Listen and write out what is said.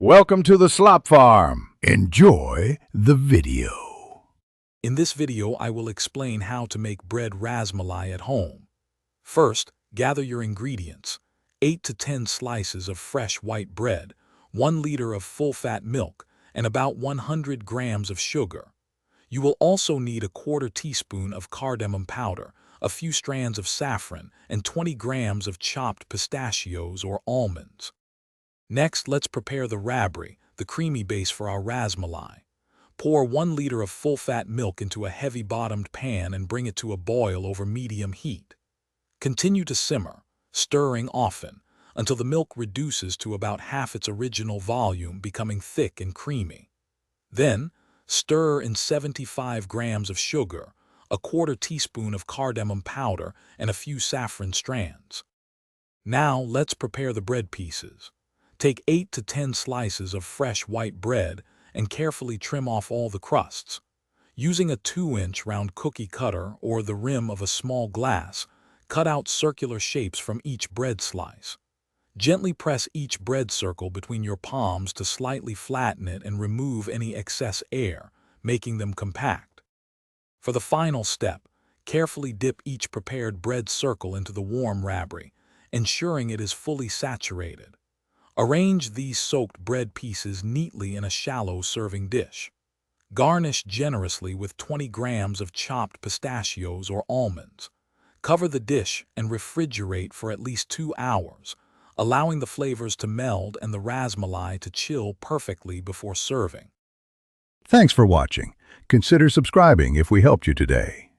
Welcome to the Slop Farm. Enjoy the video. In this video, I will explain how to make bread rasmalai at home. First, gather your ingredients: 8 to 10 slices of fresh white bread, 1 liter of full-fat milk, and about 100 grams of sugar. You will also need a quarter teaspoon of cardamom powder, a few strands of saffron, and 20 grams of chopped pistachios or almonds. Next, let's prepare the rabri, the creamy base for our rasmalai. Pour 1 liter of full-fat milk into a heavy-bottomed pan and bring it to a boil over medium heat. Continue to simmer, stirring often, until the milk reduces to about half its original volume, becoming thick and creamy. Then, stir in 75 grams of sugar, a quarter teaspoon of cardamom powder, and a few saffron strands. Now, let's prepare the bread pieces. Take 8 to 10 slices of fresh white bread and carefully trim off all the crusts. Using a 2-inch round cookie cutter or the rim of a small glass, cut out circular shapes from each bread slice. Gently press each bread circle between your palms to slightly flatten it and remove any excess air, making them compact. For the final step, carefully dip each prepared bread circle into the warm rabri, ensuring it is fully saturated. Arrange these soaked bread pieces neatly in a shallow serving dish. Garnish generously with 20 grams of chopped pistachios or almonds. Cover the dish and refrigerate for at least 2 hours, allowing the flavors to meld and the rasmalai to chill perfectly before serving. Thanks for watching. Consider subscribing if we helped you today.